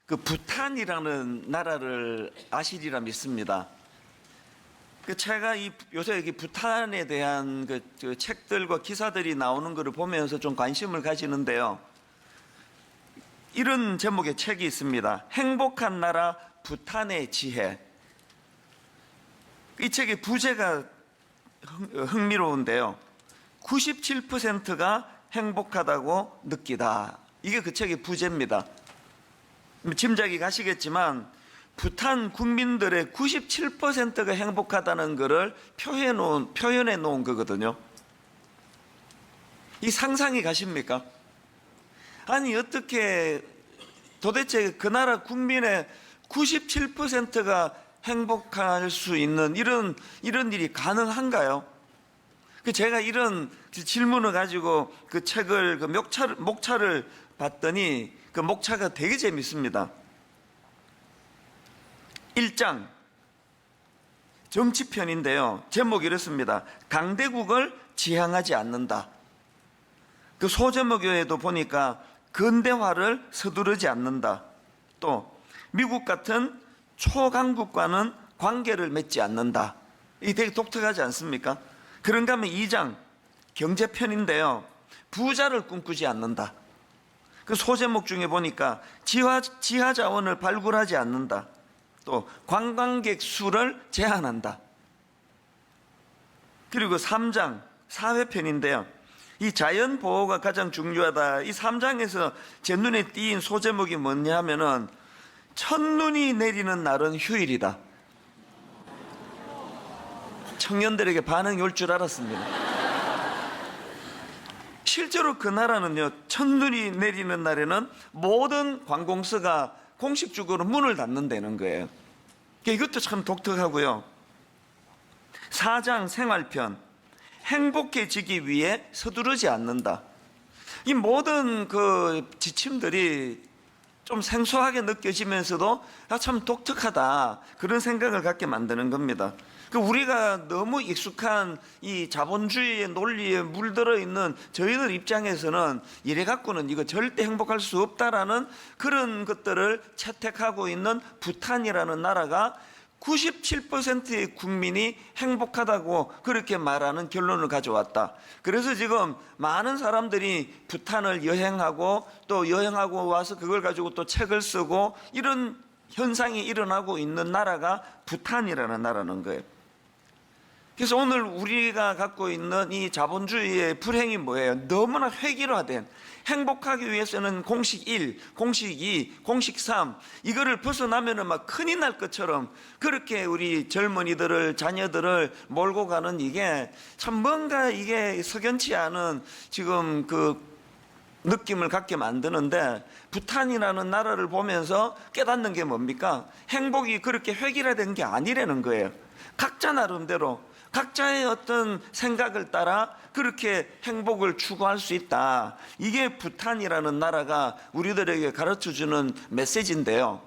그 부탄이라는 나라를 아시리라 믿습니다. 제가 요새 부탄에 대한 그 책들과 기사들이 나오는 것을 보면서 좀 관심을 가지는데요. 이런 제목의 책이 있습니다. 행복한 나라 부탄의 지혜. 이 책의 부제가 흥미로운데요. 97%가 행복하다고 느끼다. 이게 그 책의 부제입니다. 짐작이 가시겠지만 부탄 국민들의 97%가 행복하다는 것을 표현해 놓은 거거든요. 이 상상이 가십니까? 아니 어떻게 도대체 그 나라 국민의 97%가 행복할 수 있는 이런 일이 가능한가요? 제가 이런 질문을 가지고 그 책을 목차를 봤더니 그 목차가 되게 재밌습니다. 1장 정치편인데요. 제목이 이렇습니다. 강대국을 지향하지 않는다. 그 소제목에도 보니까 근대화를 서두르지 않는다. 또 미국 같은 초강국과는 관계를 맺지 않는다. 이게 되게 독특하지 않습니까? 그런가 하면 2장 경제편인데요. 부자를 꿈꾸지 않는다. 그 소제목 중에 보니까 지하 자원을 발굴하지 않는다. 또 관광객 수를 제한한다. 그리고 3장 사회편인데요. 이 자연 보호가 가장 중요하다. 이 3장에서 제 눈에 띈 소제목이 뭐냐 하면은 첫눈이 내리는 날은 휴일이다. 청년들에게 반응이 올 줄 알았습니다. 실제로 그 나라는요, 첫눈이 내리는 날에는 모든 관공서가 공식적으로 문을 닫는다는 거예요. 이것도 참 독특하고요. 4장 생활편, 행복해지기 위해 서두르지 않는다. 이 모든 그 지침들이 좀 생소하게 느껴지면서도 참 독특하다, 그런 생각을 갖게 만드는 겁니다. 우리가 너무 익숙한 이 자본주의의 논리에 물들어 있는 저희들 입장에서는 이래 갖고는 이거 절대 행복할 수 없다라는 그런 것들을 채택하고 있는 부탄이라는 나라가 97%의 국민이 행복하다고 그렇게 말하는 결론을 가져왔다. 그래서 지금 많은 사람들이 부탄을 여행하고 또 여행하고 와서 그걸 가지고 또 책을 쓰고 이런 현상이 일어나고 있는 나라가 부탄이라는 나라는 거예요. 그래서 오늘 우리가 갖고 있는 이 자본주의의 불행이 뭐예요? 너무나 획일화된, 행복하기 위해서는 공식 1, 공식 2, 공식 3 이거를 벗어나면은 막 큰일 날 것처럼 그렇게 우리 젊은이들을, 자녀들을 몰고 가는 이게 참 뭔가 이게 석연치 않은 지금 그 느낌을 갖게 만드는데, 부탄이라는 나라를 보면서 깨닫는 게 뭡니까? 행복이 그렇게 획일화된 게 아니라는 거예요. 각자 나름대로 각자의 어떤 생각을 따라 그렇게 행복을 추구할 수 있다. 이게 부탄이라는 나라가 우리들에게 가르쳐주는 메시지인데요.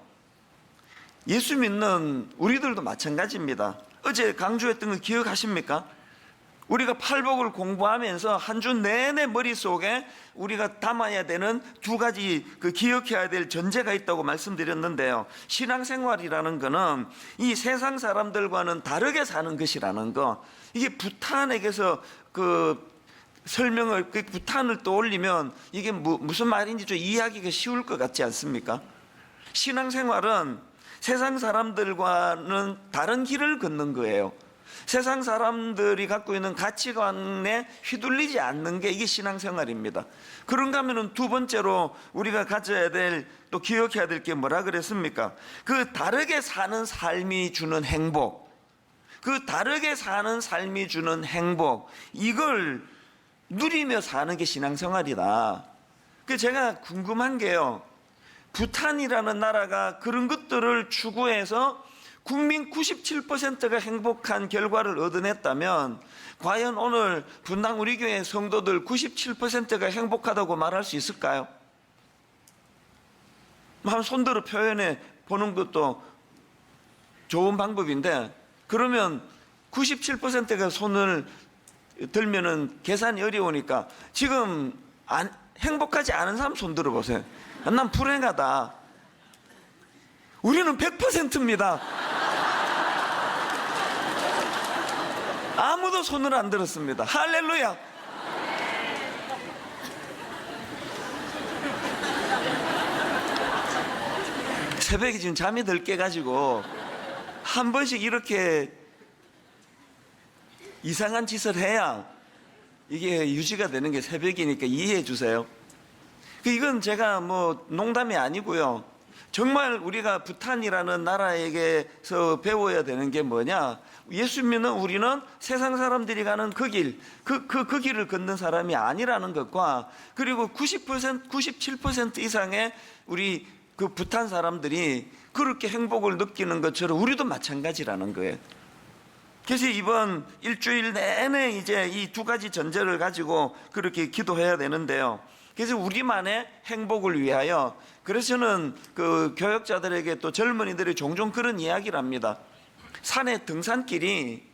예수 믿는 우리들도 마찬가지입니다. 어제 강조했던 거 기억하십니까? 우리가 팔복을 공부하면서 한 주 내내 머릿속에 우리가 담아야 되는 두 가지 그 기억해야 될 전제가 있다고 말씀드렸는데요. 신앙생활이라는 거는 이 세상 사람들과는 다르게 사는 것이라는 거. 이게 부탄에게서 그 설명을, 그 부탄을 떠올리면 이게 무슨 말인지 좀 이해하기가 쉬울 것 같지 않습니까? 신앙생활은 세상 사람들과는 다른 길을 걷는 거예요. 세상 사람들이 갖고 있는 가치관에 휘둘리지 않는 게 이게 신앙생활입니다. 그런가 하면은 두 번째로 우리가 가져야 될, 또 기억해야 될 게 뭐라 그랬습니까? 그 다르게 사는 삶이 주는 행복, 그 다르게 사는 삶이 주는 행복, 이걸 누리며 사는 게 신앙생활이다. 제가 궁금한 게요, 부탄이라는 나라가 그런 것들을 추구해서 국민 97%가 행복한 결과를 얻어냈다면 과연 오늘 분당 우리 교회 성도들 97%가 행복하다고 말할 수 있을까요? 한번 손들어 표현해 보는 것도 좋은 방법인데, 그러면 97%가 손을 들면은 계산이 어려우니까 지금 행복하지 않은 사람 손 들어 보세요. 난 불행하다. 우리는 100%입니다. 아무도 손을 안 들었습니다. 할렐루야. 새벽에 지금 잠이 덜 깨가지고 한 번씩 이렇게 이상한 짓을 해야 이게 유지가 되는 게 새벽이니까 이해해 주세요. 이건 제가 뭐 농담이 아니고요. 정말 우리가 부탄이라는 나라에게서 배워야 되는 게 뭐냐? 예수 믿는 우리는 세상 사람들이 가는 그 길, 그 길을 걷는 사람이 아니라는 것과, 그리고 90%, 97% 이상의 우리 그 부탄 사람들이 그렇게 행복을 느끼는 것처럼 우리도 마찬가지라는 거예요. 그래서 이번 일주일 내내 이제 이 두 가지 전제를 가지고 그렇게 기도해야 되는데요. 그래서 우리만의 행복을 위하여, 그래서 저는 그 교역자들에게 또 젊은이들이 종종 그런 이야기를 합니다. 산의 등산길이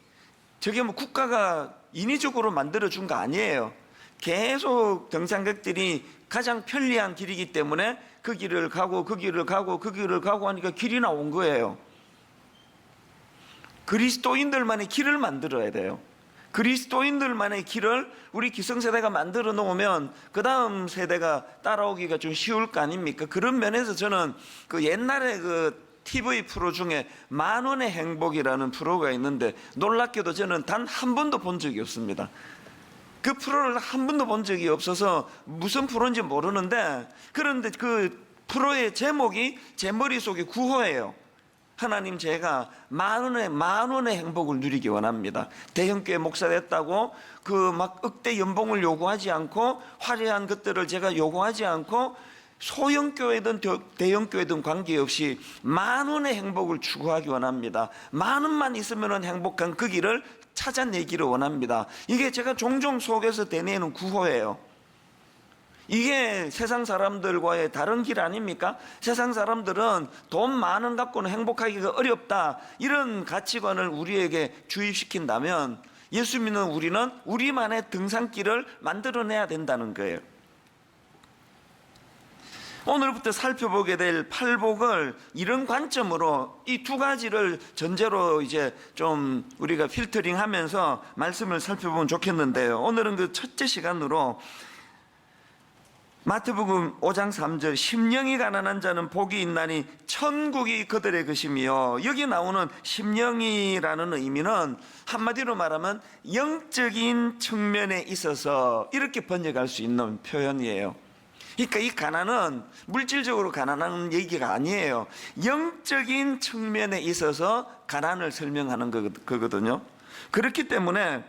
저게 뭐 국가가 인위적으로 만들어준 거 아니에요. 계속 등산객들이 가장 편리한 길이기 때문에 그 길을 가고 그 길을 가고 그 길을 가고 하니까 길이 나온 거예요. 그리스도인들만의 길을 만들어야 돼요. 그리스도인들만의 길을 우리 기성세대가 만들어 놓으면 그 다음 세대가 따라오기가 좀 쉬울 거 아닙니까? 그런 면에서 저는 그 옛날에 그 TV 프로 중에 만원의 행복이라는 프로가 있는데, 놀랍게도 저는 단 한 번도 본 적이 없습니다. 그 프로를 한 번도 본 적이 없어서 무슨 프로인지 모르는데, 그런데 그 프로의 제목이 제 머릿속에 구호예요. 하나님, 제가 만원의 행복을 누리기 원합니다. 대형교회 목사 됐다고 그 막 억대 연봉을 요구하지 않고, 화려한 것들을 제가 요구하지 않고, 소형교회든 대형교회든 관계없이 만원의 행복을 추구하기 원합니다. 만원만 있으면 행복한 그 길을 찾아내기를 원합니다. 이게 제가 종종 속에서 되뇌는 구호예요. 이게 세상 사람들과의 다른 길 아닙니까? 세상 사람들은 돈 많은 갖고는 행복하기가 어렵다, 이런 가치관을 우리에게 주입시킨다면, 예수 믿는 우리는 우리만의 등산길을 만들어내야 된다는 거예요. 오늘부터 살펴보게 될 팔복을 이런 관점으로, 이 두 가지를 전제로 이제 좀 우리가 필터링 하면서 말씀을 살펴보면 좋겠는데요. 오늘은 그 첫째 시간으로 마태복음 5장 3절, 심령이 가난한 자는 복이 있나니 천국이 그들의 것이며, 여기 나오는 심령이라는 의미는 한마디로 말하면 영적인 측면에 있어서 이렇게 번역할 수 있는 표현이에요. 그러니까 이 가난은 물질적으로 가난한 얘기가 아니에요. 영적인 측면에 있어서 가난을 설명하는 거거든요. 그렇기 때문에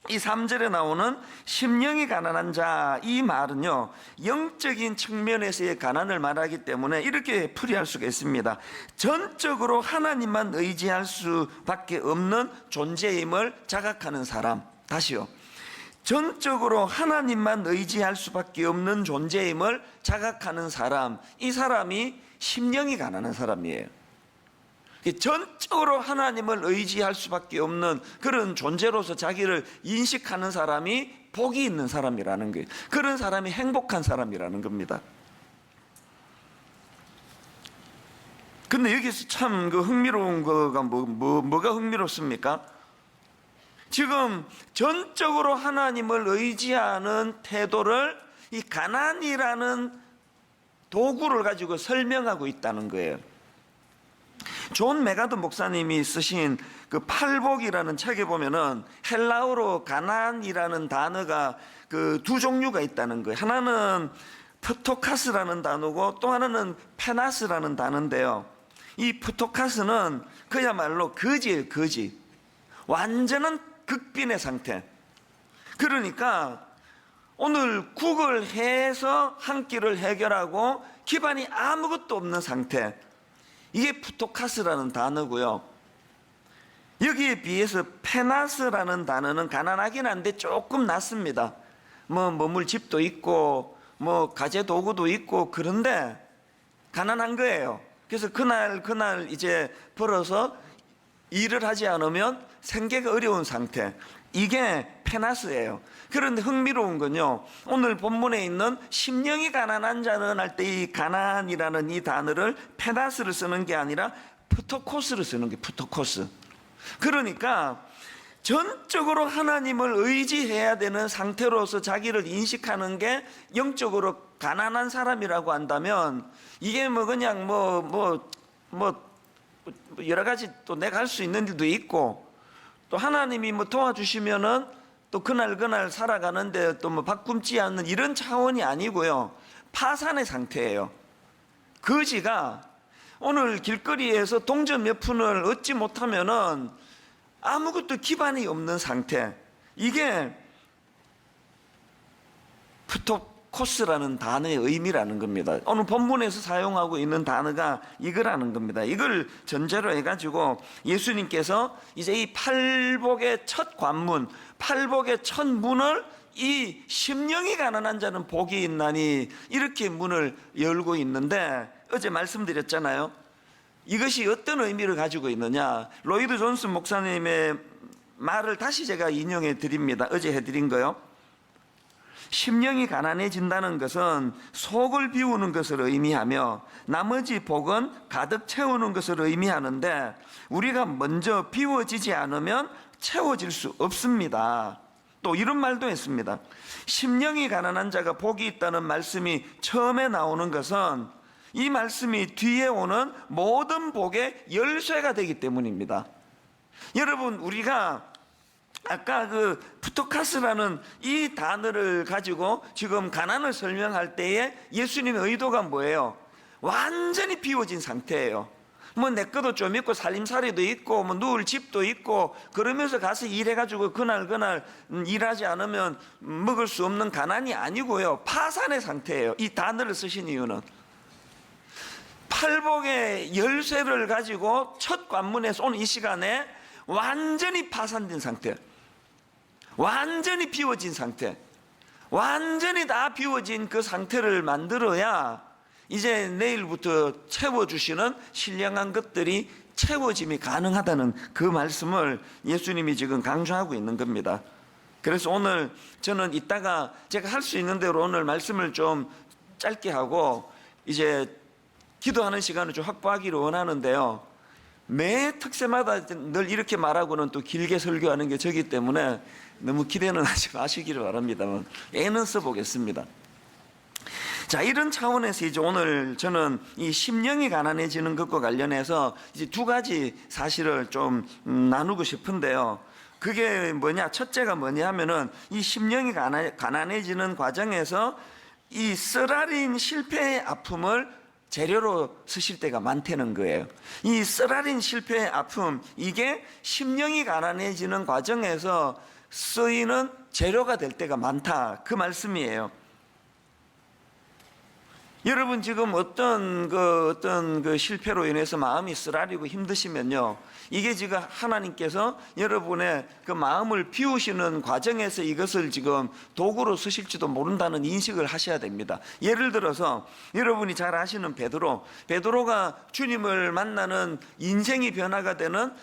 이 3절에 나오는 심령이 가난한 자, 이 말은요, 영적인 측면에서의 가난을 말하기 때문에 이렇게 풀이할 수가 있습니다. 전적으로 하나님만 의지할 수밖에 없는 존재임을 자각하는 사람. 다시요, 전적으로 하나님만 의지할 수밖에 없는 존재임을 자각하는 사람, 이 사람이 심령이 가난한 사람이에요. 전적으로 하나님을 의지할 수밖에 없는 그런 존재로서 자기를 인식하는 사람이 복이 있는 사람이라는 거예요. 그런 사람이 행복한 사람이라는 겁니다. 근데 여기서 참 그 흥미로운 거가 뭐가 흥미롭습니까? 지금 전적으로 하나님을 의지하는 태도를 이 가난이라는 도구를 가지고 설명하고 있다는 거예요. 존 메가드 목사님이 쓰신 그 팔복이라는 책에 보면은 헬라어로 가난이라는 단어가 그 두 종류가 있다는 거예요. 하나는 프토카스라는 단어고 또 하나는 페나스라는 단어인데요. 이 프토카스는 그야말로 거지예요, 거지. 완전한 극빈의 상태. 그러니까 오늘 국을 해서 한 끼를 해결하고 기반이 아무것도 없는 상태, 이게 푸토카스라는 단어고요. 여기에 비해서 페나스라는 단어는 가난하긴 한데 조금 낫습니다. 뭐 머물 집도 있고 뭐 가재 도구도 있고, 그런데 가난한 거예요. 그래서 그날 이제 벌어서 일을 하지 않으면 생계가 어려운 상태, 이게 페나스예요. 그런데 흥미로운 건요, 오늘 본문에 있는 심령이 가난한 자는 할 때 이 가난이라는 이 단어를 페나스를 쓰는 게 아니라 프토코스를 쓰는 게 프토코스. 그러니까 전적으로 하나님을 의지해야 되는 상태로서 자기를 인식하는 게 영적으로 가난한 사람이라고 한다면, 이게 뭐 그냥 여러 가지 또 내가 할 수 있는 일도 있고, 또 하나님이 뭐 도와주시면은 또 그날 살아가는데 또 뭐 바꿈지 않는 이런 차원이 아니고요, 파산의 상태예요. 거지가 오늘 길거리에서 동전 몇 푼을 얻지 못하면은 아무것도 기반이 없는 상태, 이게 프토코스라는 단어의 의미라는 겁니다. 오늘 본문에서 사용하고 있는 단어가 이거라는 겁니다. 이걸 전제로 해가지고 예수님께서 이제 이 팔복의 첫 관문, 팔복의 첫 문을 이 심령이 가난한 자는 복이 있나니 이렇게 문을 열고 있는데, 어제 말씀드렸잖아요. 이것이 어떤 의미를 가지고 있느냐, 로이드 존슨 목사님의 말을 다시 제가 인용해 드립니다. 어제 해드린 거요. 심령이 가난해진다는 것은 속을 비우는 것을 의미하며 나머지 복은 가득 채우는 것을 의미하는데, 우리가 먼저 비워지지 않으면 채워질 수 없습니다. 또 이런 말도 했습니다. 심령이 가난한 자가 복이 있다는 말씀이 처음에 나오는 것은 이 말씀이 뒤에 오는 모든 복의 열쇠가 되기 때문입니다. 여러분, 우리가 아까 그 푸토카스라는 이 단어를 가지고 지금 가난을 설명할 때에 예수님의 의도가 뭐예요? 완전히 비워진 상태예요. 뭐 내 것도 좀 있고 살림살이도 있고 뭐 누울 집도 있고 그러면서 가서 일해가지고 그날 일하지 않으면 먹을 수 없는 가난이 아니고요, 파산의 상태예요. 이 단어를 쓰신 이유는 팔복의 열쇠를 가지고 첫 관문에서 오늘 이 시간에 완전히 파산된 상태, 완전히 비워진 상태, 완전히 다 비워진 그 상태를 만들어야 이제 내일부터 채워주시는 신령한 것들이 채워짐이 가능하다는 그 말씀을 예수님이 지금 강조하고 있는 겁니다. 그래서 오늘 저는 이따가 제가 할 수 있는 대로 오늘 말씀을 좀 짧게 하고 이제 기도하는 시간을 좀 확보하기를 원하는데요, 매 특세마다 늘 이렇게 말하고는 또 길게 설교하는 게 저기 때문에 너무 기대는 하지 마시기를 바랍니다만 애는 써보겠습니다. 자, 이런 차원에서 이제 오늘 저는 이 심령이 가난해지는 것과 관련해서 이제 두 가지 사실을 좀 나누고 싶은데요. 그게 뭐냐, 첫째가 뭐냐 하면은 이 심령이 가난해지는 과정에서 이 쓰라린 실패의 아픔을 재료로 쓰실 때가 많다는 거예요. 이 쓰라린 실패의 아픔, 이게 심령이 가난해지는 과정에서 쓰이는 재료가 될 때가 많다, 그 말씀이에요. 여러분, 지금 어떤 그 실패로 인해서 마음이 쓰라리고 힘드시면요, 이게 지금 하나님께서 여러분의 그 마음을 비우시는 과정에서 이것을 지금 도구로 쓰실지도 모른다는 인식을 하셔야 됩니다. 예를 들어서 여러분이 잘 아시는 베드로가 주님을 만나는 인생이 변화가 되는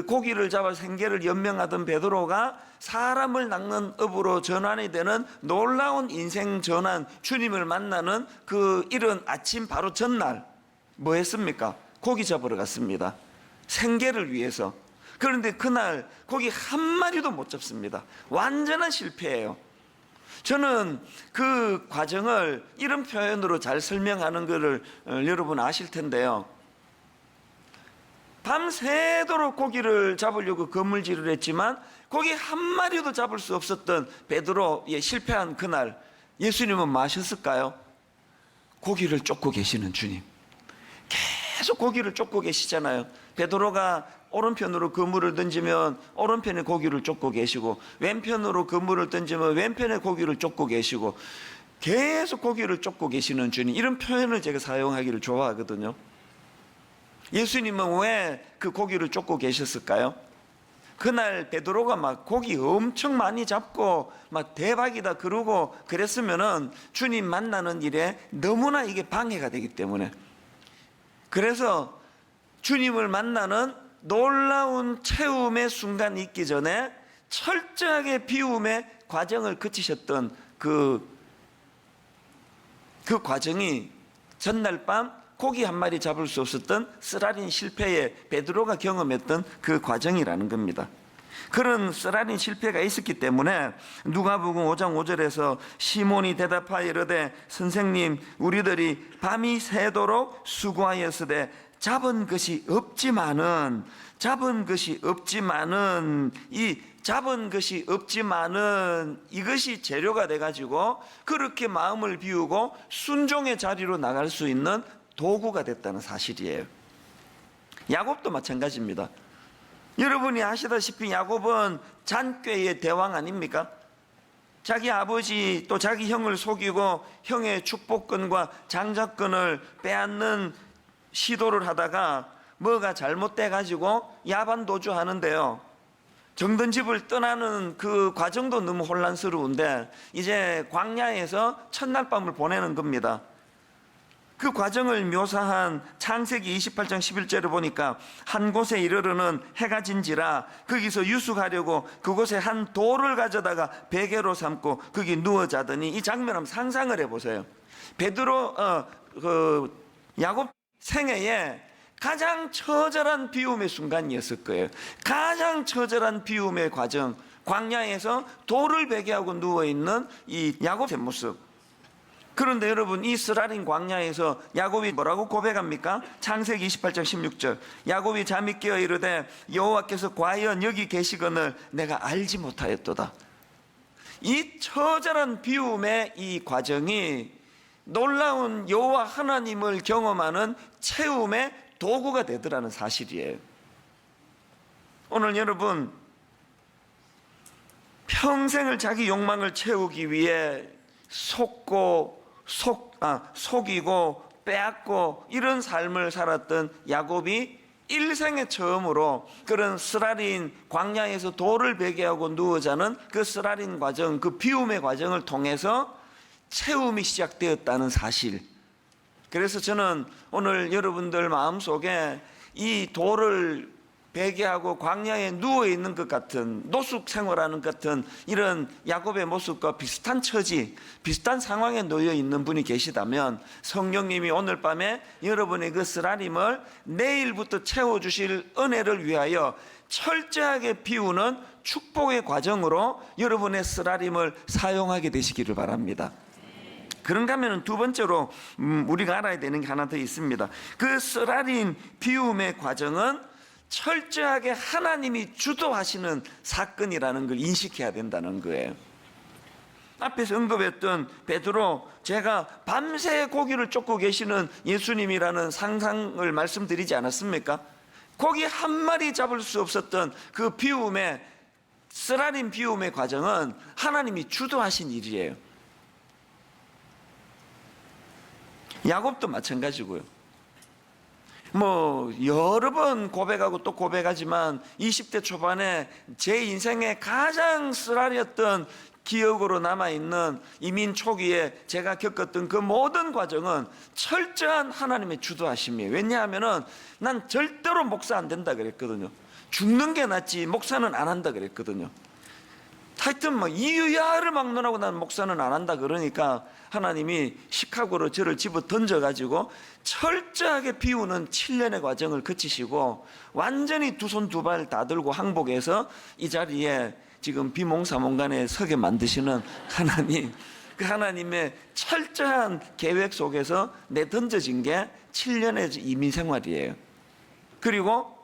고기를 잡아 생계를 연명하던 베드로가 사람을 낚는 업으로 전환이 되는 놀라운 인생 전환, 주님을 만나는 그 이른 아침 바로 전날 뭐 했습니까? 고기 잡으러 갔습니다. 생계를 위해서. 그런데 그날 고기 한 마리도 못 잡습니다. 완전한 실패예요. 저는 그 과정을 이런 표현으로 잘 설명하는 것을 여러분 아실 텐데요, 밤새도록 고기를 잡으려고 거물질을 했지만 고기 한 마리도 잡을 수 없었던 베드로의 실패한 그날, 예수님은 뭐 하셨을까요? 고기를 쫓고 계시는 주님, 계속 고기를 쫓고 계시잖아요. 베드로가 오른편으로 그물을 던지면 오른편에 고기를 쫓고 계시고, 왼편으로 그물을 던지면 왼편에 고기를 쫓고 계시고, 계속 고기를 쫓고 계시는 주님, 이런 표현을 제가 사용하기를 좋아하거든요. 예수님은 왜 그 고기를 쫓고 계셨을까요? 그날 베드로가 막 고기 엄청 많이 잡고 막 대박이다 그러고 그랬으면은 주님 만나는 일에 너무나 이게 방해가 되기 때문에, 그래서 주님을 만나는 놀라운 체험의 순간이 있기 전에 철저하게 비움의 과정을 거치셨던 그 과정이 전날 밤 고기 한 마리 잡을 수 없었던 쓰라린 실패에 베드로가 경험했던 그 과정이라는 겁니다. 그런 쓰라린 실패가 있었기 때문에 누가복음 5장 5절에서 시몬이 대답하여 이르되 선생님 우리들이 밤이 새도록 수고하였으되 잡은 것이 없지만은 이것이 재료가 돼가지고 그렇게 마음을 비우고 순종의 자리로 나갈 수 있는 도구가 됐다는 사실이에요. 야곱도 마찬가지입니다. 여러분이 아시다시피 야곱은 잔꾀의 대왕 아닙니까? 자기 아버지 또 자기 형을 속이고 형의 축복권과 장자권을 빼앗는 시도를 하다가 뭐가 잘못돼 가지고 야반도주 하는데요, 정든 집을 떠나는 그 과정도 너무 혼란스러운데 이제 광야에서 첫날 밤을 보내는 겁니다. 그 과정을 묘사한 창세기 28장 11절을 보니까 한 곳에 이르러는 해가 진지라 거기서 유숙하려고 그곳에 한 돌을 가져다가 베개로 삼고 거기 누워 자더니, 이 장면 한번 상상을 해보세요. 베드로 야곱 생애에 가장 처절한 비움의 순간이었을 거예요. 가장 처절한 비움의 과정, 광야에서 돌을 베개하고 누워있는 이 야곱의 모습. 그런데 여러분, 이 쓰라린 광야에서 야곱이 뭐라고 고백합니까? 창세기 28장 16절 야곱이 잠이 깨어 이르되 여호와께서 과연 여기 계시거늘 내가 알지 못하였도다. 이 처절한 비움의 이 과정이 놀라운 여호와 하나님을 경험하는 채움의 도구가 되더라는 사실이에요. 오늘 여러분, 평생을 자기 욕망을 채우기 위해 속이고 빼앗고 이런 삶을 살았던 야곱이 일생에 처음으로 그런 쓰라린 광야에서 돌을 베개하고 누워 자는 그 쓰라린 과정, 그 비움의 과정을 통해서 채움이 시작되었다는 사실. 그래서 저는 오늘 여러분들 마음속에 이 돌을 베개하고 광야에 누워있는 것 같은, 노숙 생활하는 것 같은 이런 야곱의 모습과 비슷한 처지, 비슷한 상황에 놓여 있는 분이 계시다면 성령님이 오늘 밤에 여러분의 그 쓰라림을 내일부터 채워주실 은혜를 위하여 철저하게 비우는 축복의 과정으로 여러분의 쓰라림을 사용하게 되시기를 바랍니다. 그런가 하면 두 번째로 우리가 알아야 되는 게 하나 더 있습니다. 그 쓰라린 비움의 과정은 철저하게 하나님이 주도하시는 사건이라는 걸 인식해야 된다는 거예요. 앞에서 언급했던 베드로, 제가 밤새 고기를 쫓고 계시는 예수님이라는 상상을 말씀드리지 않았습니까? 고기 한 마리 잡을 수 없었던 그 비움의, 쓰라린 비움의 과정은 하나님이 주도하신 일이에요. 야곱도 마찬가지고요. 여러 번 고백하고 또 고백하지만 20대 초반에 제 인생의 가장 쓰라렸던 기억으로 남아있는 이민 초기에 제가 겪었던 그 모든 과정은 철저한 하나님의 주도하심이에요. 왜냐하면 난 절대로 목사 안 된다 그랬거든요. 죽는 게 낫지 목사는 안 한다 그랬거든요. 하여튼 이유야를 막론하고 나는 목사는 안 한다 그러니까 하나님이 시카고로 저를 집어 던져가지고 철저하게 비우는 7년의 과정을 거치시고 완전히 두 손 두 발 다 들고 항복해서 이 자리에 지금 비몽사몽간에 서게 만드시는 하나님, 그 하나님의 철저한 계획 속에서 내 던져진 게 7년의 이민 생활이에요. 그리고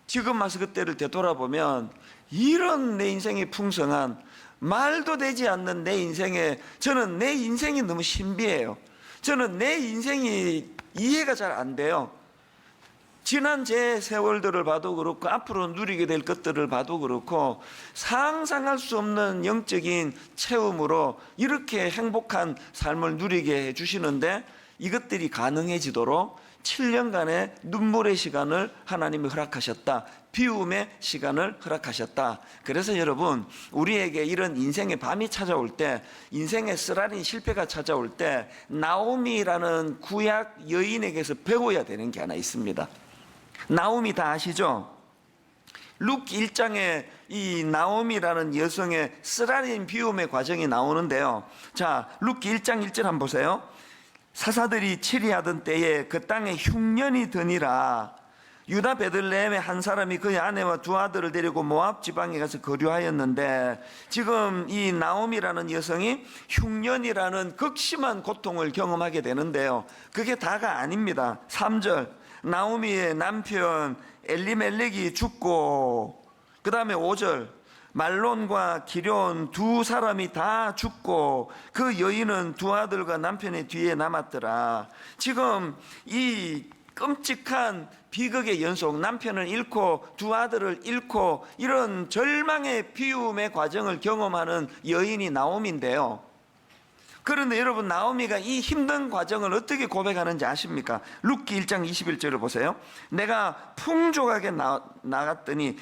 지금 와서 그때를 되돌아보면 이런 내 인생이 풍성한, 말도 되지 않는 내 인생에, 저는 내 인생이 너무 신비해요. 저는 내 인생이 이해가 잘 안 돼요. 지난 제 세월들을 봐도 그렇고 앞으로 누리게 될 것들을 봐도 그렇고 상상할 수 없는 영적인 체험으로 이렇게 행복한 삶을 누리게 해주시는데, 이것들이 가능해지도록 7년간의 눈물의 시간을 하나님이 허락하셨다. 비움의 시간을 허락하셨다. 그래서 여러분, 우리에게 이런 인생의 밤이 찾아올 때, 인생의 쓰라린 실패가 찾아올 때 나오미라는 구약 여인에게서 배워야 되는 게 하나 있습니다. 나오미 다 아시죠? 룻기 1장에 이 나오미라는 여성의 쓰라린 비움의 과정이 나오는데요. 자, 룻기 1장 1절 한번 보세요. 사사들이 치리하던 때에 그 땅에 흉년이 드니라. 유다 베들레헴의 한 사람이 그의 아내와 두 아들을 데리고 모압 지방에 가서 거류하였는데, 지금 이 나오미라는 여성이 흉년이라는 극심한 고통을 경험하게 되는데요. 그게 다가 아닙니다. 3절, 나오미의 남편 엘리멜렉이 죽고, 그 다음에 5절, 말론과 기럨 두 사람이 다 죽고 그 여인은 두 아들과 남편의 뒤에 남았더라. 지금 이 끔찍한 비극의 연속, 남편을 잃고 두 아들을 잃고 이런 절망의 비움의 과정을 경험하는 여인이 나오미인데요. 그런데 여러분, 나오미가 이 힘든 과정을 어떻게 고백하는지 아십니까? 룻기 1장 21절을 보세요. 내가 풍족하게 나갔더니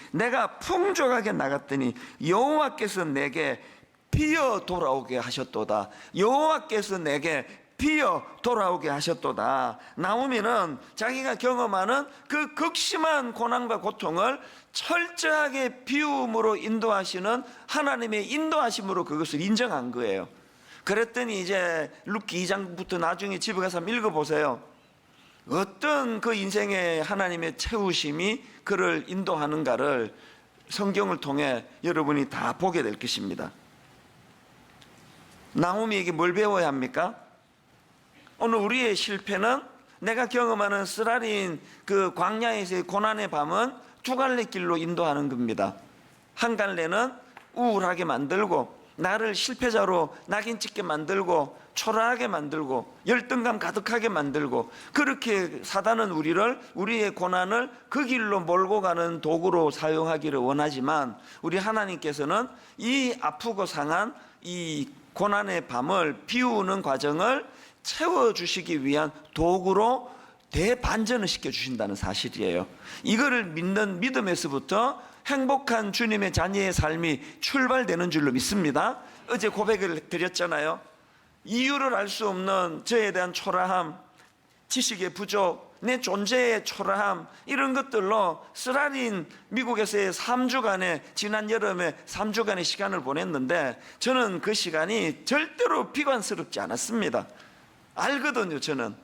여호와께서 내게 피어 돌아오게 하셨도다. 여호와께서 내게 피어 돌아오게 하셨도다. 나오미는 자기가 경험하는 그 극심한 고난과 고통을 철저하게 비움으로 인도하시는 하나님의 인도하심으로 그것을 인정한 거예요. 그랬더니 이제 룻기 2장부터 나중에 집에 가서 한번 읽어보세요. 어떤 그 인생의 하나님의 채우심이 그를 인도하는가를 성경을 통해 여러분이 다 보게 될 것입니다. 나오미에게 뭘 배워야 합니까? 오늘 우리의 실패는, 내가 경험하는 쓰라린 그 광야에서의 고난의 밤은 두 갈래 길로 인도하는 겁니다. 한 갈래는 우울하게 만들고, 나를 실패자로 낙인 찍게 만들고, 초라하게 만들고, 열등감 가득하게 만들고, 그렇게 사단은 우리의 고난을 그 길로 몰고 가는 도구로 사용하기를 원하지만, 우리 하나님께서는 이 아프고 상한 이 고난의 밤을 비우는 과정을 채워주시기 위한 도구로 대반전을 시켜주신다는 사실이에요. 이거를 믿는 믿음에서부터 행복한 주님의 자녀의 삶이 출발되는 줄로 믿습니다. 어제 고백을 드렸잖아요. 이유를 알 수 없는 저에 대한 초라함, 지식의 부족, 내 존재의 초라함, 이런 것들로 쓰라린 미국에서의 3주간의, 지난 여름에 3주간의 시간을 보냈는데, 저는 그 시간이 절대로 비관스럽지 않았습니다. 알거든요. 저는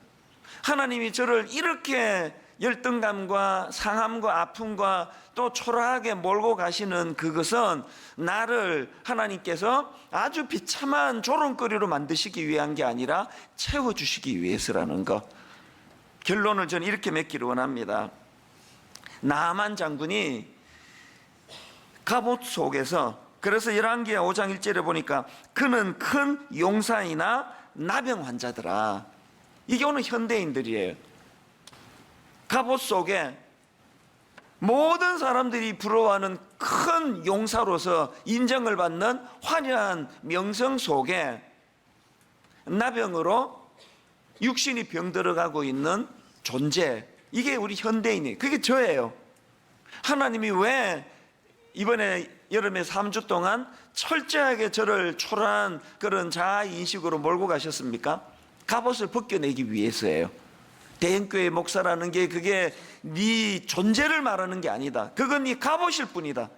하나님이 저를 이렇게 열등감과 상함과 아픔과 또 초라하게 몰고 가시는 그것은 나를 하나님께서 아주 비참한 조롱거리로 만드시기 위한 게 아니라 채워주시기 위해서라는 것. 결론을 저는 이렇게 맺기를 원합니다. 나아만 장군이 갑옷 속에서, 그래서 열왕기하 5장 1절에 보니까 그는 큰 용사이나 나병 환자더라. 이게 오늘 현대인들이에요. 갑옷 속에 모든 사람들이 부러워하는 큰 용사로서 인정을 받는 화려한 명성 속에 나병으로 육신이 병들어가고 있는 존재, 이게 우리 현대인이에요. 그게 저예요. 하나님이 왜 이번에 여름에 3주 동안 철저하게 저를 초라한 그런 자아인식으로 몰고 가셨습니까? 갑옷을 벗겨내기 위해서예요. 대형교회 목사라는 게 그게 네 존재를 말하는 게 아니다. 그건 네 갑옷일 뿐이다.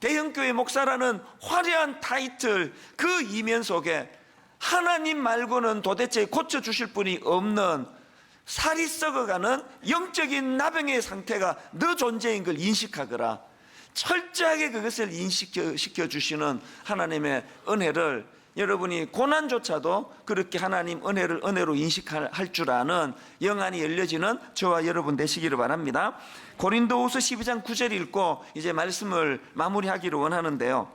대형교회 목사라는 화려한 타이틀, 그 이면 속에 하나님 말고는 도대체 고쳐주실 분이 없는 살이 썩어가는 영적인 나병의 상태가 너 존재인 걸 인식하거라. 철저하게 그것을 인식시켜 주시는 하나님의 은혜를, 여러분이 고난조차도 그렇게 하나님 은혜를 은혜로 인식할 줄 아는 영안이 열려지는 저와 여러분 되시기를 바랍니다. 고린도후서 12장 9절 읽고 이제 말씀을 마무리하기를 원하는데요.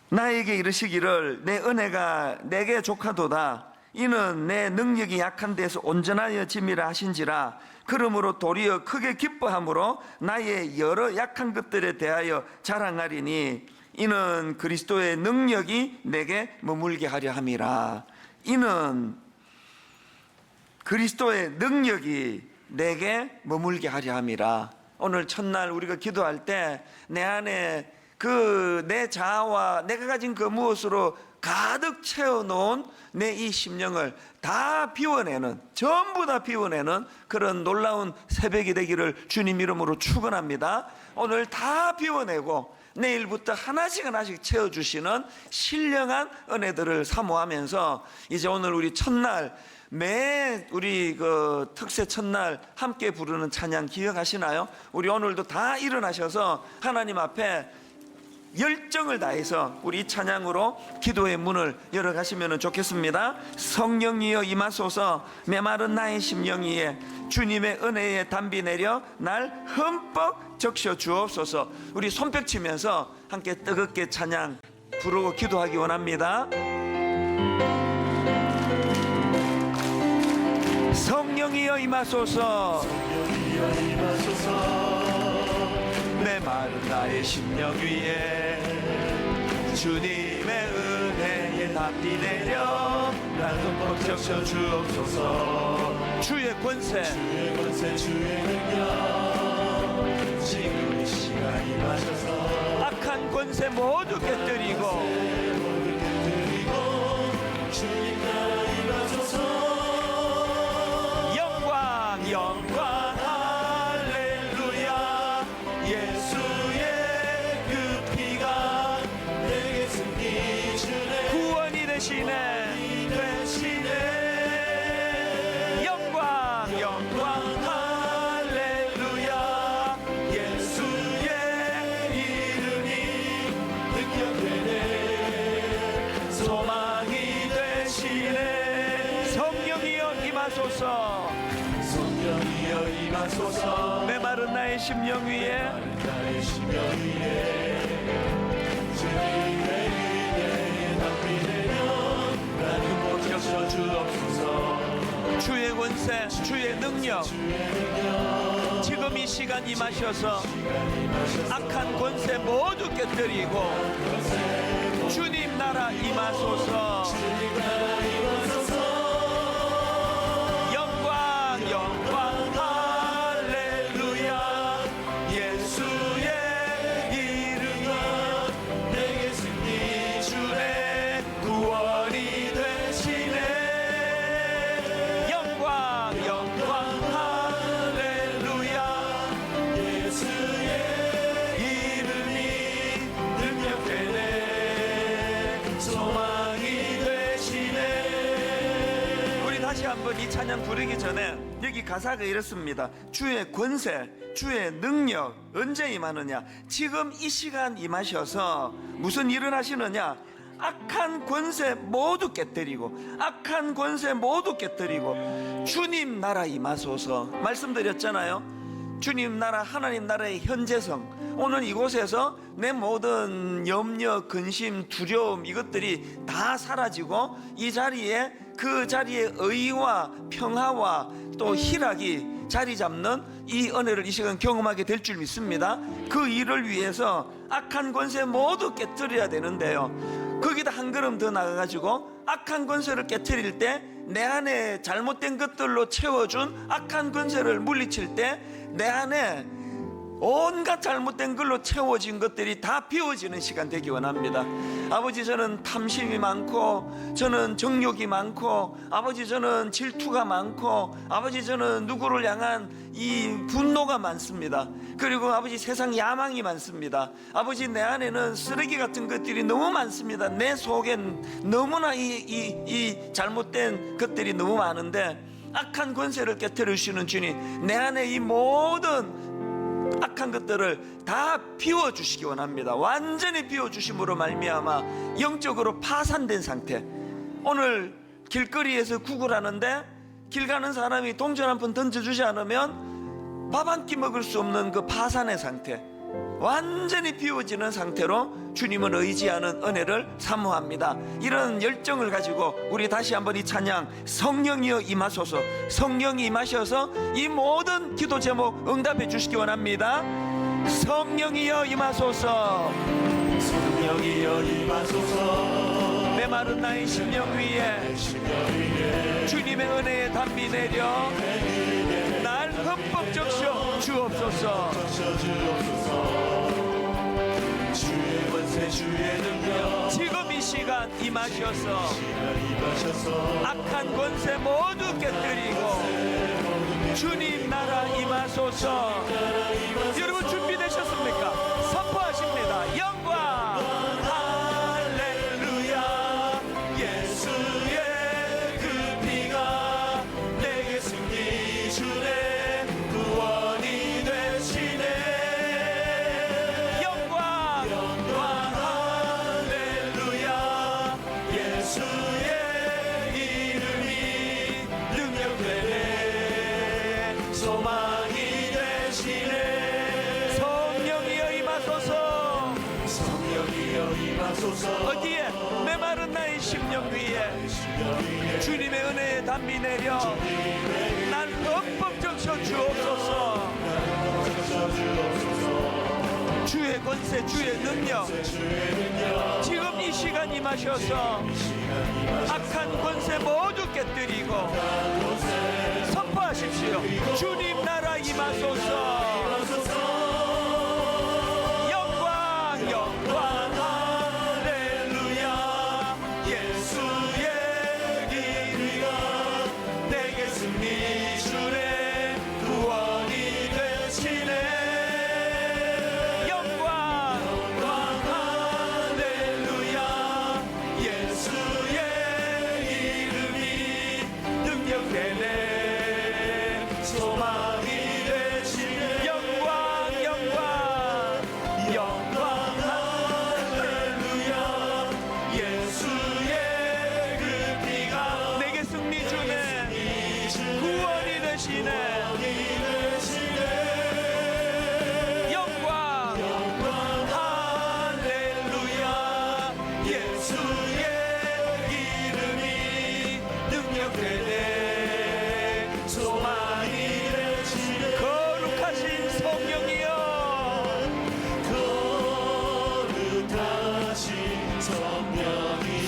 나에게 이르시기를 내 은혜가 내게 족하도다. 이는 내 능력이 약한 데서 온전하여 짐이라 하신지라. 그러므로 도리어 크게 기뻐함으로 나의 여러 약한 것들에 대하여 자랑하리니 이는 그리스도의 능력이 내게 머물게 하려 함이라. 이는 그리스도의 능력이 내게 머물게 하려 함이라. 오늘 첫날 우리가 기도할 때 내 안에 그 내 자아와 내가 가진 그 무엇으로 가득 채워놓은 내 이 심령을 다 비워내는, 전부 다 비워내는 그런 놀라운 새벽이 되기를 주님 이름으로 축원합니다. 오늘 다 비워내고 내일부터 하나씩 채워주시는 신령한 은혜들을 사모하면서 이제 오늘 우리 첫날, 매 우리 그 특세 첫날 함께 부르는 찬양 기억하시나요? 우리 오늘도 다 일어나셔서 하나님 앞에 열정을 다해서 우리 이 찬양으로 기도의 문을 열어가시면 좋겠습니다. 성령이여 임하소서, 메마른 나의 심령 위에 주님의 은혜에 담비 내려 날 흠뻑 적셔 주옵소서. 우리 손뼉 치면서 함께 뜨겁게 찬양 부르고 기도하기 원합니다. 성령이여 임하소서, 성령이여 임하소서, 메마른 나의 심령 위에 주님의 은혜에 담비 내려 날 흠뻑 적셔 주옵소서. 주의 권세, 주의 권세, 주의 능력 지금 이 시간 임하셔서 악한 권세 모두 깨뜨리고 주님 나라 임하소서. 영광 영광 할렐루야. 예수의 그 피가 내게 승리 주네, 구원이 되시네. 영광 영광 할렐루야. 예수의 이름이 능력되네, 소망이 되시네. 성령이여 임하소서, 성령이여 임하소서, 메마른 나의 심령 위에 주님의 은혜에 담비 내려 나는 못 적셔 주옵소서. 주의 권세, 주의 능력 지금 이 시간 임하셔서 악한 권세 모두 깨뜨리고 주님 나라 임하소서. 영광 영광 할렐루야. 예수의 이름이 내게 승리 주네, 구원이 되시네. 영광 영광 할렐루야. 예수의 이름이 능력되네, 소망이 되시네. 우리 다시 한번 이 찬양 부르기 전에 여기 가사가 이렇습니다. 주의 권세, 주의 능력 언제 임하느냐? 지금 이 시간 임하셔서 무슨 일을 하시느냐? 악한 권세 모두 깨뜨리고, 악한 권세 모두 깨뜨리고 주님 나라 임하소서. 말씀드렸잖아요. 주님 나라, 하나님 나라의 현재성, 오늘 이곳에서 내 모든 염려, 근심, 두려움 이것들이 다 사라지고 이 자리에, 그 자리에 의와 평화와 또 희락이 자리 잡는 이 은혜를 이 시간 경험하게 될 줄 믿습니다. 그 일을 위해서 악한 권세 모두 깨뜨려야 되는데요, 거기다 한 걸음 더 나가가지고 악한 권세를 깨뜨릴 때, 내 안에 잘못된 것들로 채워준 악한 권세를 물리칠 때 내 안에 온갖 잘못된 걸로 채워진 것들이 다 비워지는 시간 되기 원합니다. 아버지, 저는 탐심이 많고, 저는 정욕이 많고, 아버지 저는 질투가 많고, 아버지 저는 누구를 향한 이 분노가 많습니다. 그리고 아버지 세상 야망이 많습니다. 아버지 내 안에는 쓰레기 같은 것들이 너무 많습니다. 내 속엔 너무나 이 잘못된 것들이 너무 많은데, 악한 권세를 깨뜨려 주시는 주님, 내 안에 이 모든 악한 것들을 다 비워주시기 원합니다. 완전히 비워주심으로 말미암아 영적으로 파산된 상태. 오늘 길거리에서 구걸하는데 길 가는 사람이 동전 한 푼 던져주지 않으면 밥 한 끼 먹을 수 없는 그 파산의 상태, 완전히 비워지는 상태로 주님을 의지하는 은혜를 사모합니다. 이런 열정을 가지고 우리 다시 한번 이 찬양, 성령이여 임하소서, 성령이 임하셔서 이 모든 기도 제목 응답해 주시기 원합니다. 성령이여 임하소서, 성령이여 임하소서, 메마른 나의 심령 위에 주님의 은혜에 담비 내려 날 흠뻑 적셔 주옵소서. 주의 지금 이 시간 임하셔서 악한 권세 모두 깨뜨리고 주님 나라 임하소서. 여러분 준비되셨습니까? 선포하십니다. 영광 할렐루야. 예수의 그 피가 내게 승리 주네. 구원이 되시네. 영광 할렐루야. 예수의 이름이 능력되네. 소망이 되시네. 성령이여 임하소서. 성령이여 임하소서. 어디에? 메마른 나의 심령 위에 주님의 은혜의 담비 내려 날 흠뻑 적셔 주옵소서. 주의 권세, 주의 능력 지금 이 시간 임하셔서 악한 권세 모두 깨뜨리고 선포하십시오. 주님 나라 임하소서. 영광 영광 할렐루야. 예수의 이름이 내게 승리 주네. 구원이 되시네.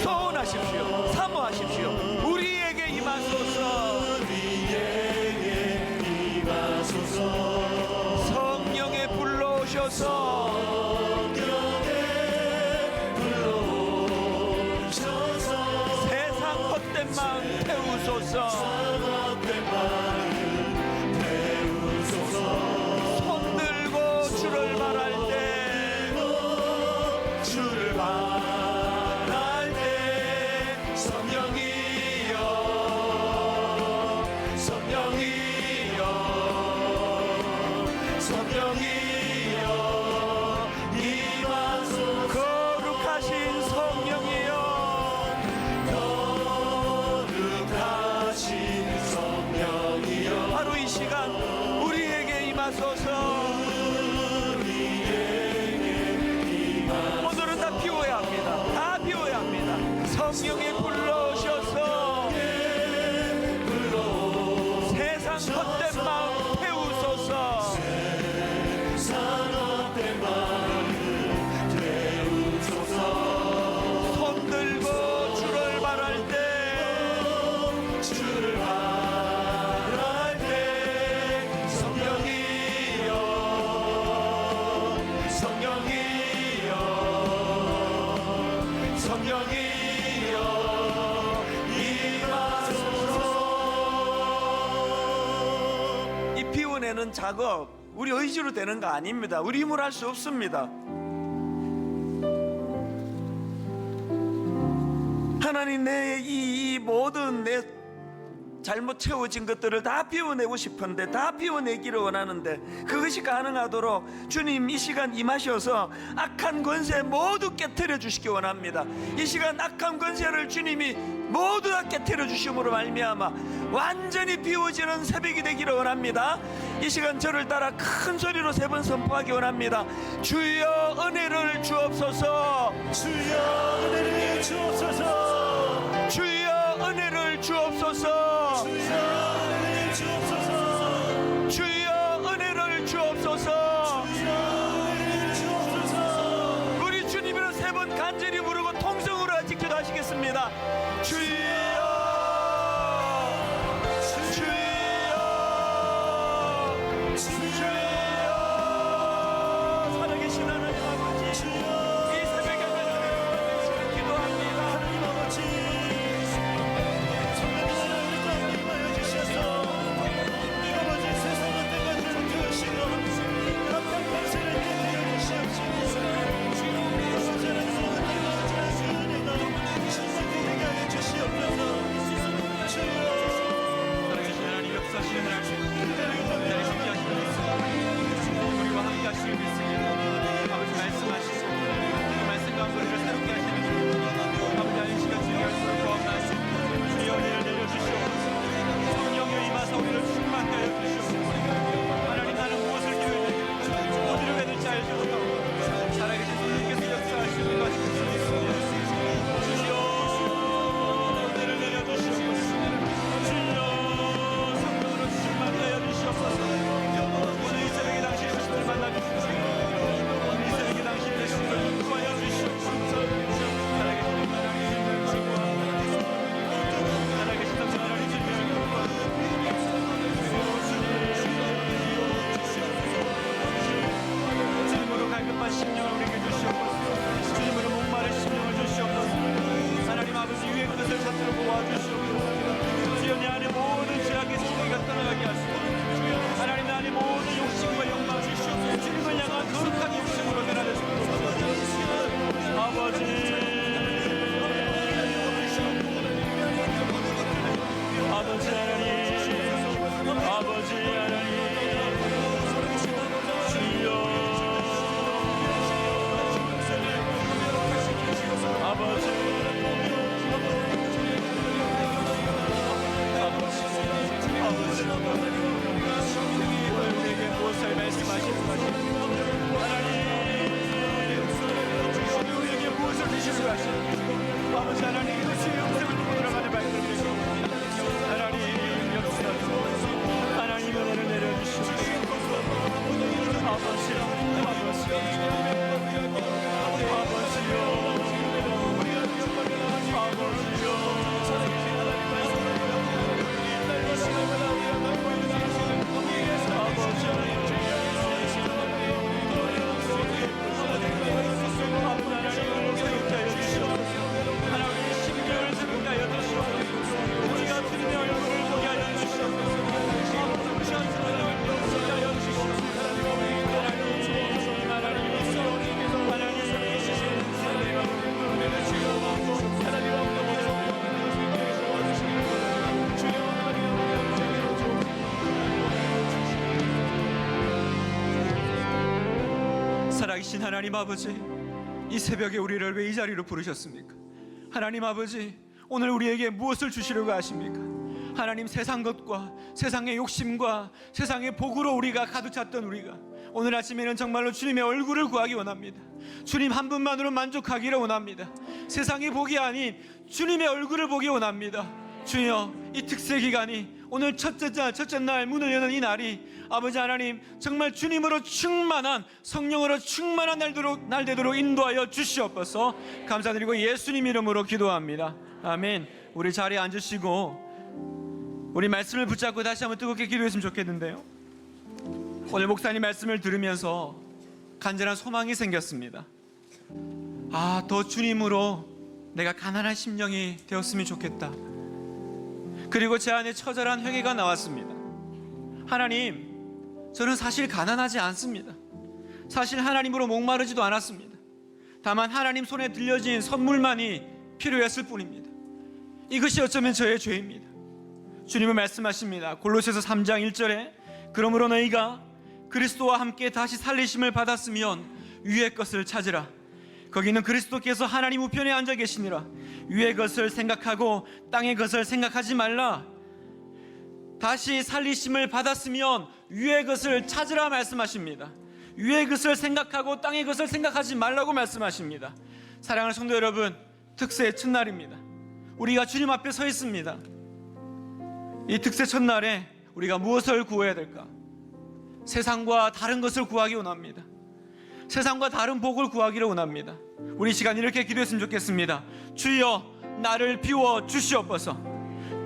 소원하십시오. 사모하십시오. 우리에게 임하소서. 성령에 불러오셔서 세상 헛된 마음 태우소서. 손 들고 주를 바랄 때 주를 바랄 때 성령이여 성령이여 성령이여 임하소서. 거룩하신 성령이여 거룩하신 성령이여 바로 이 시간 우리에게 임하소서. 오늘은 다 비워야 합니다. 다 비워야 합니다. 성령에 불러오셔서 세상 헛된 마음 태우소서. 손 들고 주를 바랄 때 주를 바랄 때 성령이여 성령이여 성령이여 임하소서. 이 비워내는 작업 우리 의지로 되는 거 아닙니다. 우리 힘으로 할 수 없습니다. 하나님 내 이 모든 내 잘못 채워진 것들을 다 비워내고 싶은데 다 비워내기를 원하는데 그것이 가능하도록 주님 이 시간 임하셔서 악한 권세 모두 깨트려 주시기 원합니다. 이 시간 악한 권세를 주님이 모두 다 깨트려 주심으로 말미암아 완전히 비워지는 새벽이 되기를 원합니다. 이 시간 저를 따라 큰 소리로 3번 선포하기 원합니다. 주여 은혜를 주옵소서. 주여 은혜를 주옵소서. 주여 은혜를 주옵소서. 주여 은혜를 주옵소서. 주여 은혜를 주옵소서. 주여 은혜를 주옵소서. 우리 주님으로 3번 간절히 부르고 통성으로 아직 기도하시겠습니다. 주여 주여 살아계신 하나님 아버지 이 새벽에 아버지 하나님 주의 음성을 듣고 들어가는 발걸음을 주옵소서. 하나님 역사하소서. 하나님 은혜를 내려주시옵소서. 아버지여 살아계신 하나님 아버지, 이 새벽에 우리를 왜 이 자리로 부르셨습니까? 하나님 아버지, 오늘 우리에게 무엇을 주시려고 하십니까? 하나님, 세상 것과 세상의 욕심과 세상의 복으로 우리가 가득 찼던 우리가 오늘 아침에는 정말로 주님의 얼굴을 구하기 원합니다. 주님 한 분만으로 만족하기를 원합니다. 세상의 복이 아닌 주님의 얼굴을 보기 원합니다. 주여, 이 특세 기간이 오늘 첫째 날 문을 여는 이 날이 아버지 하나님 정말 주님으로 충만한, 성령으로 충만한 날 되도록 인도하여 주시옵소서. 감사드리고 예수님 이름으로 기도합니다. 아멘. 우리 자리에 앉으시고 우리 말씀을 붙잡고 다시 한번 뜨겁게 기도했으면 좋겠는데요, 오늘 목사님 말씀을 들으면서 간절한 소망이 생겼습니다. 더 주님으로 내가 가난한 심령이 되었으면 좋겠다. 그리고 제 안에 처절한 회개가 나왔습니다. 하나님, 저는 사실 가난하지 않습니다. 사실 하나님으로 목마르지도 않았습니다. 다만 하나님 손에 들려진 선물만이 필요했을 뿐입니다. 이것이 어쩌면 저의 죄입니다. 주님은 말씀하십니다. 골로새서 3장 1절에 그러므로 너희가 그리스도와 함께 다시 살리심을 받았으면 위의 것을 찾으라. 거기는 그리스도께서 하나님 우편에 앉아 계시니라. 위의 것을 생각하고 땅의 것을 생각하지 말라. 다시 살리심을 받았으면 위의 것을 찾으라 말씀하십니다. 위의 것을 생각하고 땅의 것을 생각하지 말라고 말씀하십니다. 사랑하는 성도 여러분, 특세 첫날입니다. 우리가 주님 앞에 서 있습니다. 이 특세 첫날에 우리가 무엇을 구해야 될까? 세상과 다른 것을 구하기 원합니다. 세상과 다른 복을 구하기를 원합니다. 우리 시간 이렇게 기도했으면 좋겠습니다. 주여, 나를 비워 주시옵소서.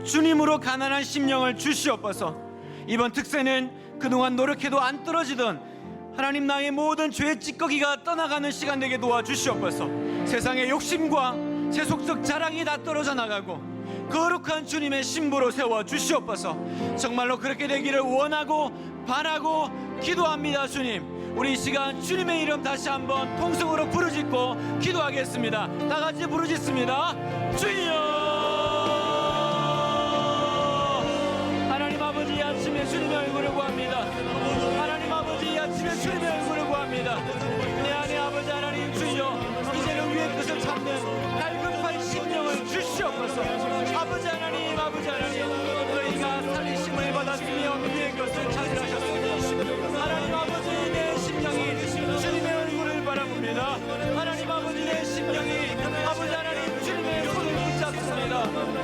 주님으로 가난한 심령을 주시옵소서. 이번 특세는 그동안 노력해도 안 떨어지던 하나님, 나의 모든 죄의 찌꺼기가 떠나가는 시간 되게 도와주시옵소서. 세상의 욕심과 세속적 자랑이 다 떨어져 나가고 거룩한 주님의 신부로 세워주시옵소서. 정말로 그렇게 되기를 원하고 바라고 기도합니다. 주님, 우리 이 시간 주님의 이름 다시 한번 통성으로 부르짖고 기도하겠습니다. 다 같이 부르짖습니다. 주여! 하나님 아버지, 이 아침에 주님의 얼굴을 구합니다. 하나님 아버지, 이 아침에 주님의 얼굴을 구합니다. 내 안에 아버지 하나님 주여, 이제는 위의 것을 찾는 갈급한 심령을 주시옵소서. 아버지 하나님, 아버지 하나님, 너희가 살리심을 받았으며 위의 것을 찾으라셨습니다. 하나님 아버지, 내 심령이 주님의 얼굴을 바라봅니다. 하나님 아버지, 내 심령이 아버지 하나님 주님의 손을 붙잡습니다.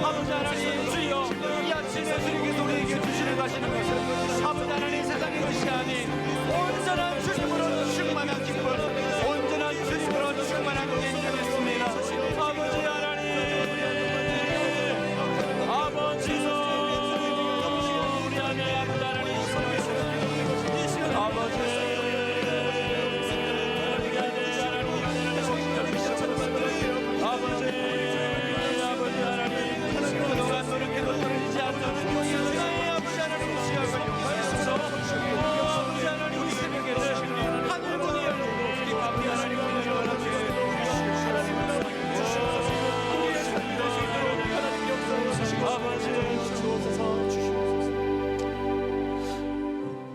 아버지 하나님 주여, 이 아침에 주님께서 우리에게 주시려 가시는 것은 아버지 하나님 세상의 것이 아닌 온전한 주님으로 충만한 기쁨, 온전한 주님으로 충만한 인정했습니다. 아버지 하나님, 아버지요, 우리 안에 아버지 하나님 아버지,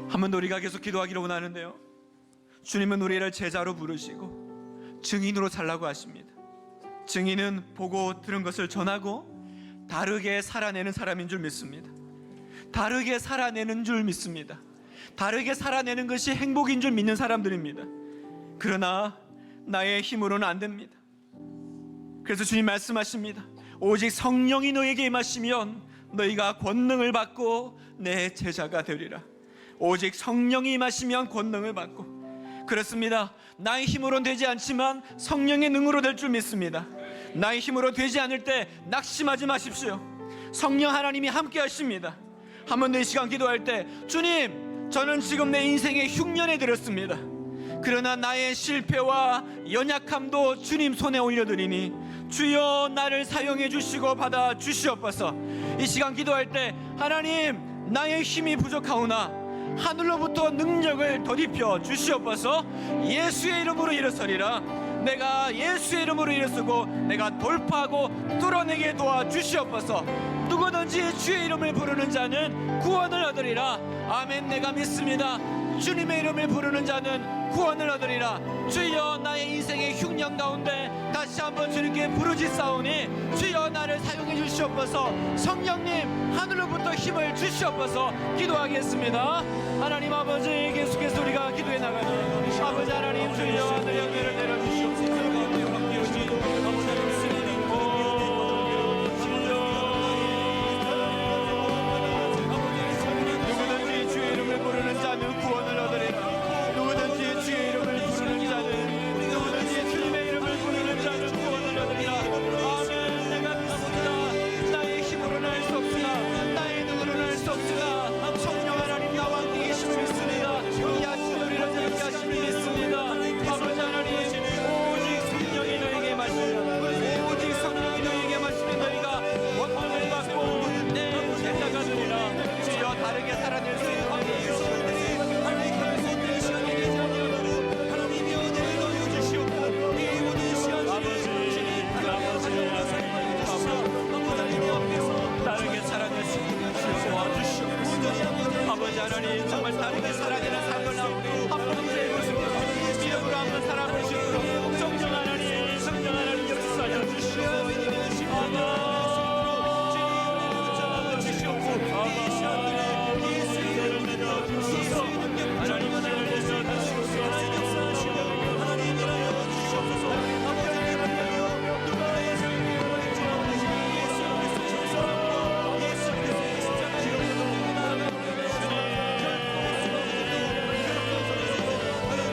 한번 더 우리가 계속 기도하기를 원하는데요, 주님은 우리를 제자로 부르시고 증인으로 살라고 하십니다. 증인은 보고 들은 것을 전하고 다르게 살아내는 사람인 줄 믿습니다. 다르게 살아내는 줄 믿습니다. 다르게 살아내는 것이 행복인 줄 믿는 사람들입니다. 그러나 나의 힘으로는 안 됩니다. 그래서 주님 말씀하십니다. 오직 성령이 너에게 임하시면 너희가 권능을 받고 내 제자가 되리라. 오직 성령이 임하시면 권능을 받고, 그렇습니다. 나의 힘으로는 되지 않지만 성령의 능으로 될 줄 믿습니다. 나의 힘으로 되지 않을 때 낙심하지 마십시오. 성령 하나님이 함께 하십니다. 한 번 더 이 시간 기도할 때, 주님, 저는 지금 내 인생의 흉년에 들었습니다. 그러나 나의 실패와 연약함도 주님 손에 올려드리니 주여 나를 사용해 주시고 받아 주시옵소서. 이 시간 기도할 때, 하나님, 나의 힘이 부족하오나 하늘로부터 능력을 덧입혀 주시옵소서. 예수의 이름으로 일어서리라. 내가 예수의 이름으로 일어서고 내가 돌파하고 뚫어내게 도와주시옵소서. 누구든지 주의 이름을 부르는 자는 구원을 얻으리라. 아멘. 내가 믿습니다. 주님의 이름을 부르는 자는 구원을 얻으리라. 주여 나의 인생의 흉년 가운데 다시 한번 주님께 부르짖사오니 주여 나를 사용해 주시옵소서. 성령님, 하늘로부터 힘을 주시옵소서. 기도하겠습니다. 하나님 아버지, 계속해서 우리가 기도해 나가니 아버지 하나님, 주여 하늘의 은혜를 내려주시옵소서. 누구든지 주의 이름을 부르는 자는 구원을 얻으리라. 누구든지 주의 이름을 부르는 자는, 누구든지 주님의 이름을 부르는 자는 구원을 얻으리라. 아멘. 내가 믿습니다. 나의 힘으로는 할 수 없으나 나의 능으로는 할 수 없으나 성령 하나님 나와 함께 계심을 믿습니다. 이 아침에 우리를 자유케 하심을 믿습니다. 아버지 하나님, 오직 성령이 너에게 마시면, 오직 성령이 너에게 마시면 너희가 원망을 받고 내 제자가 되리라. 주여 다르게 살아낼 수 있는 다르게 살아낼 수 있는 주여 도와주시옵소서. 아버지 하나님, 정말 다르게 살아내는 삶을 한 번째 해보시옵소서. 믿음으로 한번 살아보시옵소서. 성령 하나님, 성령 하나님 역사하여 주시옵소서. 아멘.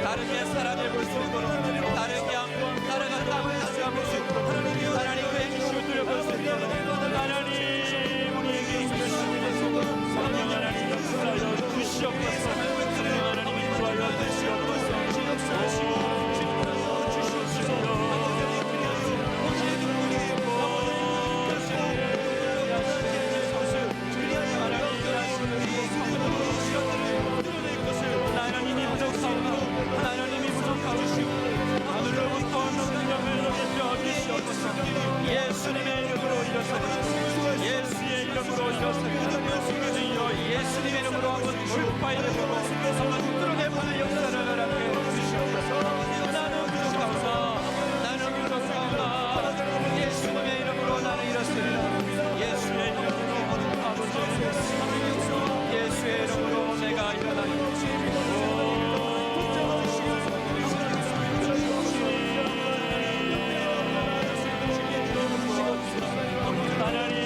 다르게 살아내볼 수 있도록, 다르게 한번 살아갔다 한번 다시 한번 수 있도록 하나님 그 행실을 누려볼 수 있도록 하나님 우리에게 임하시옵소서. 성령 하나님 역사하여 주시옵소서. 성령 하나님 인도하여 주시옵소서. 하나님이 부족하오나 하나님이 부족하오시고 하늘로부터 능력을 덧입혀 주시옵소서. 예수님의 이름으로 일어서리라. 예수의 이름으로 일어서리라. 주여 예수님의 이름으로 한번 돌파의 이름으로 한번 뚫어내보는 역사를 허락해 주시옵소서. 나는 부족하오나 나는 부족하오나 예수님의 이름으로 나는 일어서리라. 예수의 이름으로 아버지, 예수의 이름으로 내가 일어나리. 하나님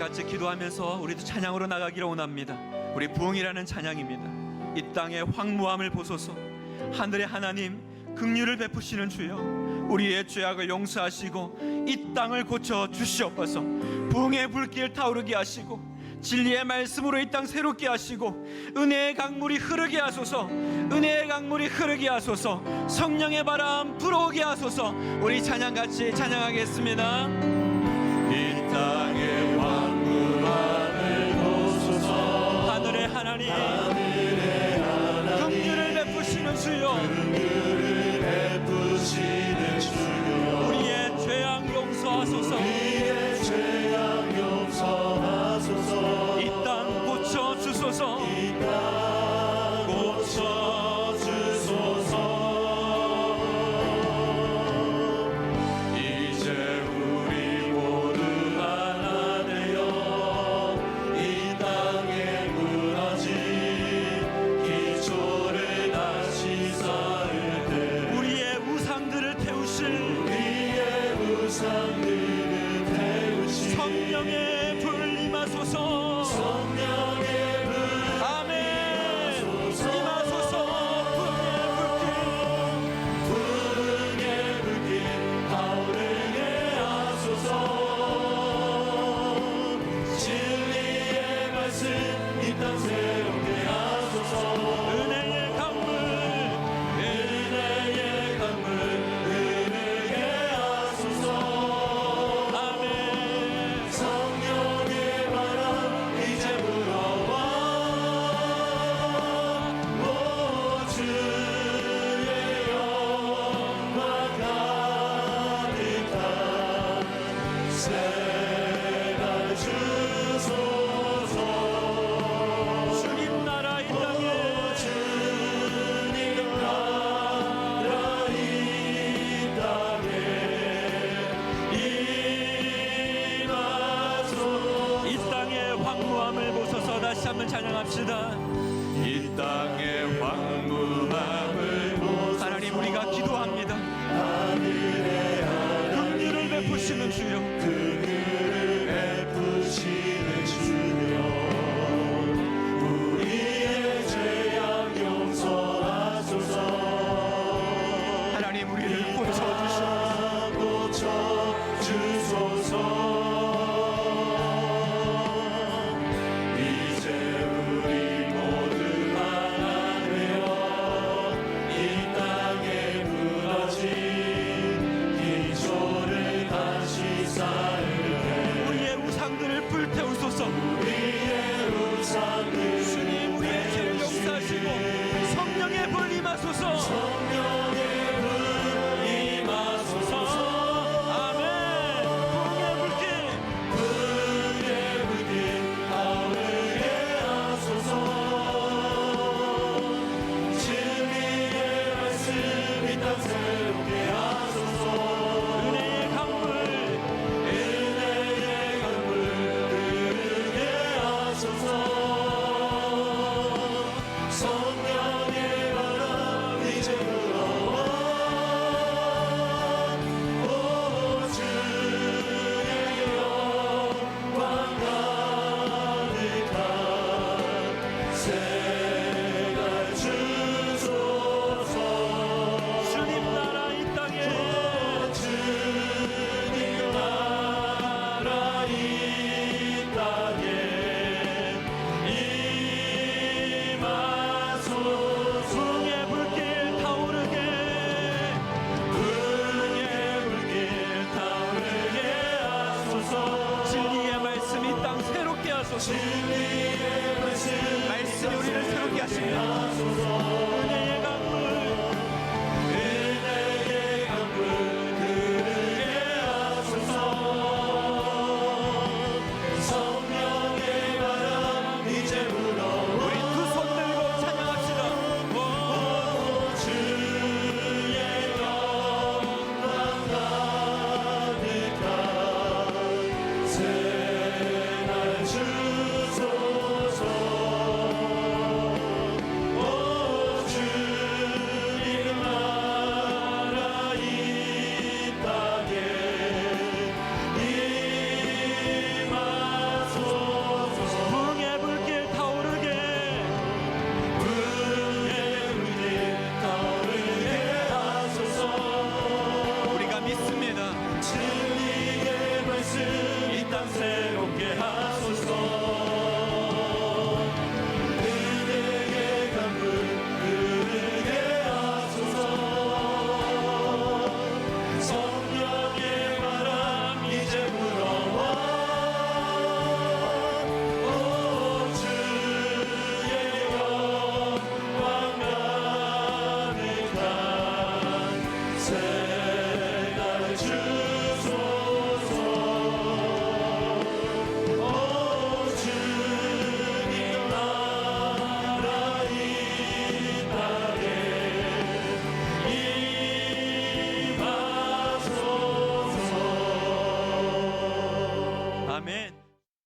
같이 기도하면서 우리도 찬양으로 나가기를 원합니다. 우리 부흥이라는 찬양입니다. 이 땅의 황무함을 보소서. 하늘의 하나님, 긍휼을 베푸시는 주여, 우리의 죄악을 용서하시고 이 땅을 고쳐 주시옵소서. 부흥의 불길 타오르게 하시고 진리의 말씀으로 이 땅 새롭게 하시고 은혜의 강물이 흐르게 하소서. 은혜의 강물이 흐르게 하소서. 성령의 바람 불어오게 하소서. 우리 찬양같이 찬양하겠습니다. 이 땅의 황무함을 보소서. 하늘의 하나님, 긍휼을 베푸시는 주여, 우리의 죄악 용서하소서. 이 땅 고쳐 주소서. 이제 우리 모두 하나 되어 이 땅에 무너진 기초를 다시 쌓을 때 우리의 우상들을 태우실 성령의 불 임하소서. 아멘. 임하소서. 부흥의 불길 타오르게 하소서. 진리의 말씀 이 땅 새롭게 하소서. 은혜의 강물 흐르게 하소서. 아멘. 성령의 바람 이제 불어와. 오 주의 영광 가득한 새날 주소서. 주님 나라 이 땅에, 주님 나라 이 땅에 임하소서. 이 땅의 황무함을 보소서. 다시 한번 찬양합시다.